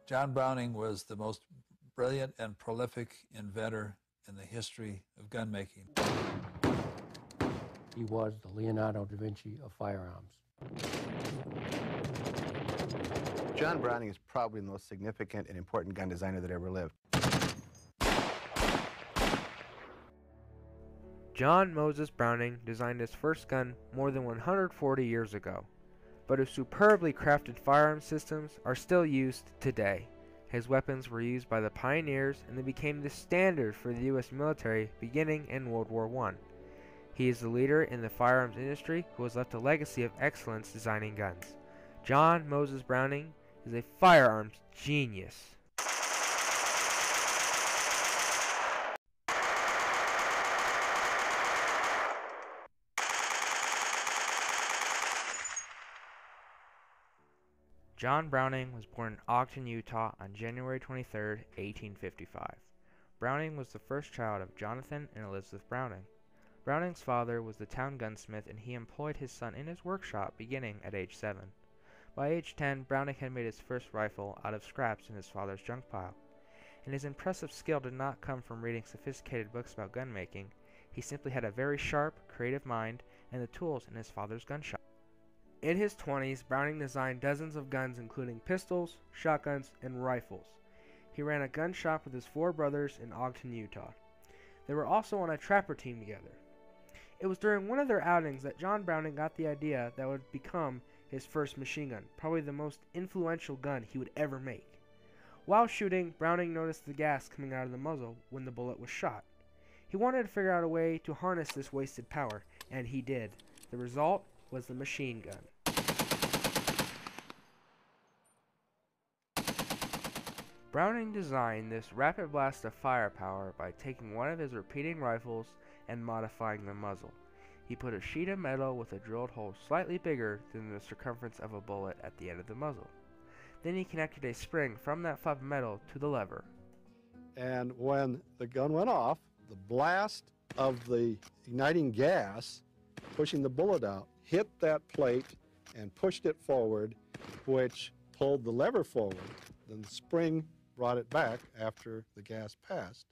John Browning was the most brilliant and prolific inventor in the history of gun making. He was the Leonardo da Vinci of firearms. John Browning is probably the most significant and important gun designer that ever lived. John Moses Browning designed his first gun more than 140 years ago, but his superbly crafted firearm systems are still used today. His weapons were used by the pioneers and they became the standard for the U.S. military beginning in World War I. He is the leader in the firearms industry who has left a legacy of excellence designing guns. John Moses Browning is a firearms genius. John Browning was born in Ogden, Utah on January 23, 1855. Browning was the first child of Jonathan and Elizabeth Browning. Browning's father was the town gunsmith and he employed his son in his workshop beginning at age 7. By age 10, Browning had made his first rifle out of scraps in his father's junk pile. And his impressive skill did not come from reading sophisticated books about gun making. He simply had a very sharp, creative mind and the tools in his father's gun shop. In his 20s, Browning designed dozens of guns including pistols, shotguns, and rifles. He ran a gun shop with his 4 brothers in Ogden, Utah. They were also on a trapper team together. It was during one of their outings that John Browning got the idea that would become his first machine gun, probably the most influential gun he would ever make. While shooting, Browning noticed the gas coming out of the muzzle when the bullet was shot. He wanted to figure out a way to harness this wasted power, and he did. The result was the machine gun. Browning designed this rapid blast of firepower by taking one of his repeating rifles and modifying the muzzle. He put a sheet of metal with a drilled hole slightly bigger than the circumference of a bullet at the end of the muzzle. Then he connected a spring from that flap of metal to the lever. And when the gun went off, the blast of the igniting gas pushing the bullet out hit that plate and pushed it forward, which pulled the lever forward. Then the spring brought it back after the gas passed,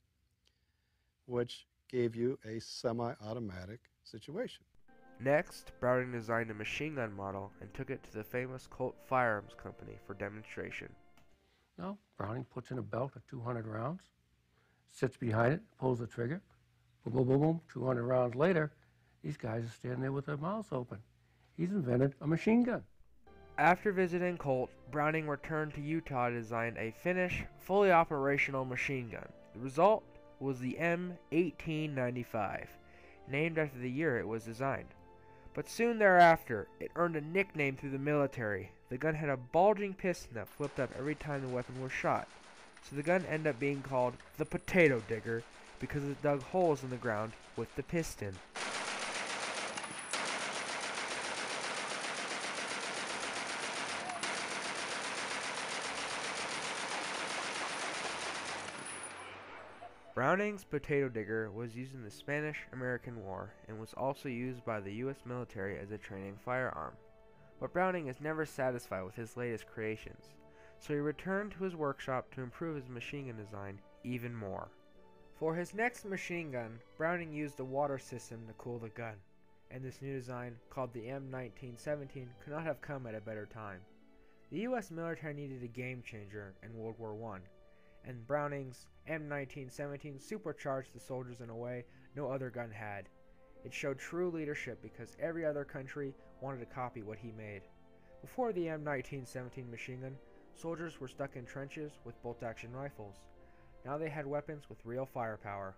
which gave you a semi-automatic situation. Next, Browning designed a machine gun model and took it to the famous Colt Firearms Company for demonstration. No, Browning puts in a belt of 200 rounds, sits behind it, pulls the trigger, boom, boom, boom, boom, 200 rounds later, these guys are standing there with their mouths open. He's invented a machine gun. After visiting Colt, Browning returned to Utah to design a finished, fully operational machine gun. The result was the M1895, named after the year it was designed. But soon thereafter, it earned a nickname through the military. The gun had a bulging piston that flipped up every time the weapon was shot, so the gun ended up being called the Potato Digger because it dug holes in the ground with the piston. Browning's potato digger was used in the Spanish-American War and was also used by the U.S. military as a training firearm. But Browning is never satisfied with his latest creations, so he returned to his workshop to improve his machine gun design even more. For his next machine gun, Browning used a water system to cool the gun, and this new design, called the M1917, could not have come at a better time. The U.S. military needed a game changer in World War I, and Browning's M1917 supercharged the soldiers in a way no other gun had. It showed true leadership because every other country wanted to copy what he made. Before the M1917 machine gun, soldiers were stuck in trenches with bolt-action rifles. Now they had weapons with real firepower.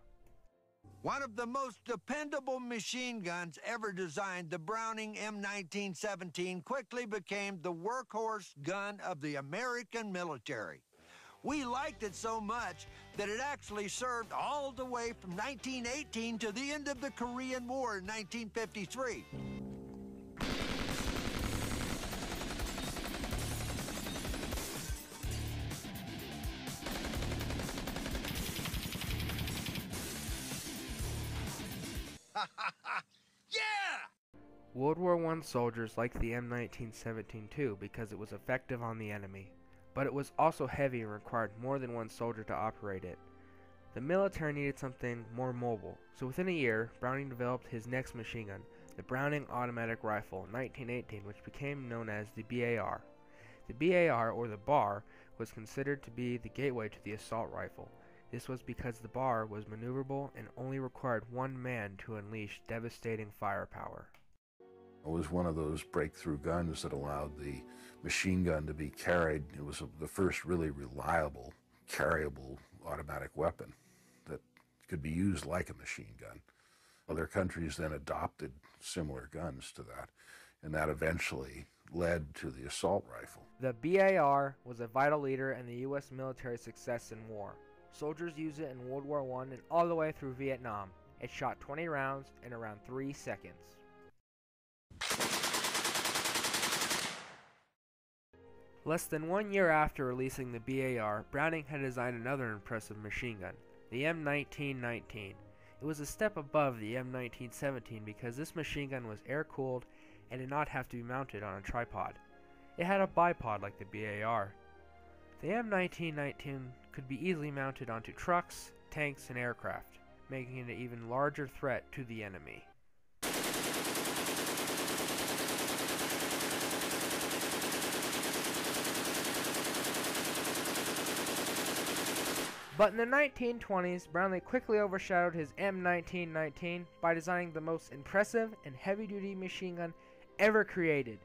One of the most dependable machine guns ever designed, the Browning M1917 quickly became the workhorse gun of the American military. We liked it so much that it actually served all the way from 1918 to the end of the Korean War in 1953. Yeah! World War I soldiers liked the M1917 too because it was effective on the enemy. but it was also heavy and required more than one soldier to operate it. The military needed something more mobile, so within a year, Browning developed his next machine gun, the Browning Automatic Rifle in 1918, which became known as the BAR. The BAR, or the bar, was considered to be the gateway to the assault rifle. This was because the bar was maneuverable and only required one man to unleash devastating firepower. It was one of those breakthrough guns that allowed the machine gun to be carried. It was the first really reliable, carryable automatic weapon that could be used like a machine gun. Other countries then adopted similar guns to that, and that eventually led to the assault rifle. The BAR was a vital leader in the U.S. military success in war. Soldiers used it in World War I and all the way through Vietnam. It shot 20 rounds in around 3 seconds. Less than 1 year after releasing the BAR, Browning had designed another impressive machine gun, the M1919. It was a step above the M1917 because this machine gun was air-cooled and did not have to be mounted on a tripod. It had a bipod like the BAR. The M1919 could be easily mounted onto trucks, tanks, and aircraft, making it an even larger threat to the enemy. But in the 1920s, Browning quickly overshadowed his M1919 by designing the most impressive and heavy-duty machine gun ever created.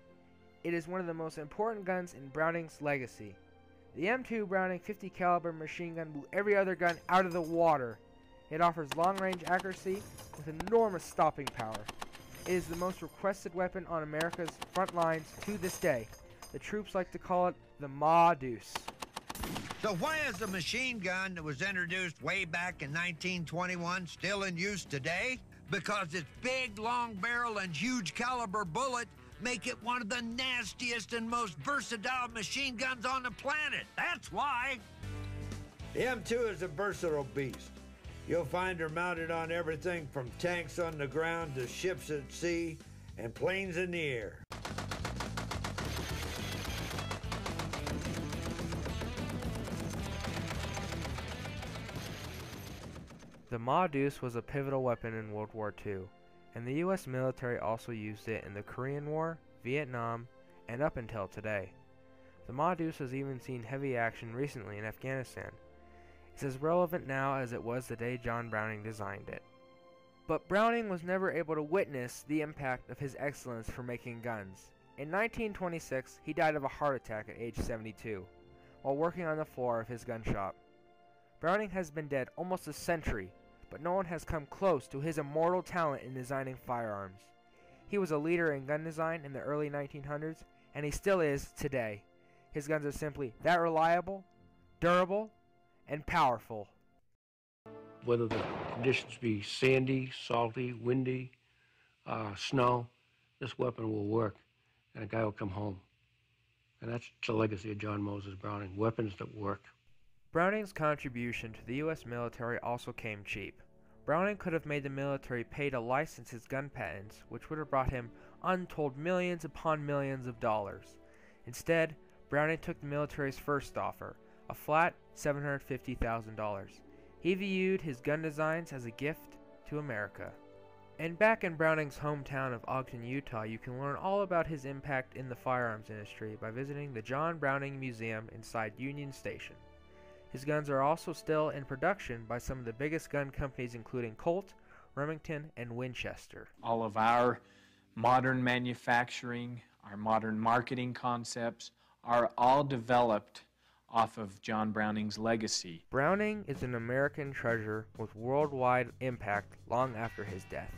It is one of the most important guns in Browning's legacy. The M2 Browning 50 caliber machine gun blew every other gun out of the water. It offers long-range accuracy with enormous stopping power. It is the most requested weapon on America's front lines to this day. The troops like to call it the Ma Deuce. So why is the machine gun that was introduced way back in 1921 still in use today? Because its big, long barrel and huge caliber bullet make it one of the nastiest and most versatile machine guns on the planet. That's why. The M2 is a versatile beast. You'll find her mounted on everything from tanks on the ground to ships at sea and planes in the air. The Ma Deuce was a pivotal weapon in World War II, and the U.S. military also used it in the Korean War, Vietnam, and up until today. The Ma Deuce has even seen heavy action recently in Afghanistan. It's as relevant now as it was the day John Browning designed it. But Browning was never able to witness the impact of his excellence for making guns. In 1926, he died of a heart attack at age 72, while working on the floor of his gun shop. Browning has been dead almost a century, but no one has come close to his immortal talent in designing firearms. He was a leader in gun design in the early 1900s, and he still is today. His guns are simply that reliable, durable, and powerful. Whether the conditions be sandy, salty, windy, snow, this weapon will work, and a guy will come home. And that's the legacy of John Moses Browning, weapons that work. Browning's contribution to the U.S. military also came cheap. Browning could have made the military pay to license his gun patents, which would have brought him untold millions upon millions of dollars. Instead, Browning took the military's first offer, a flat $750,000. He viewed his gun designs as a gift to America. And back in Browning's hometown of Ogden, Utah, you can learn all about his impact in the firearms industry by visiting the John Browning Museum inside Union Station. His guns are also still in production by some of the biggest gun companies including Colt, Remington, and Winchester. All of our modern manufacturing, our modern marketing concepts are all developed off of John Browning's legacy. Browning is an American treasure with worldwide impact long after his death.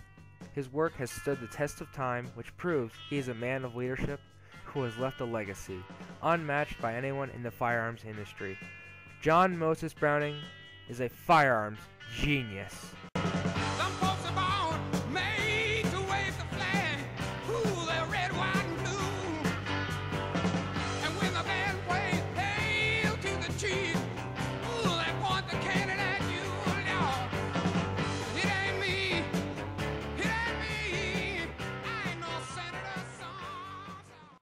His work has stood the test of time, which proves he is a man of leadership who has left a legacy unmatched by anyone in the firearms industry. John Moses Browning is a firearms genius.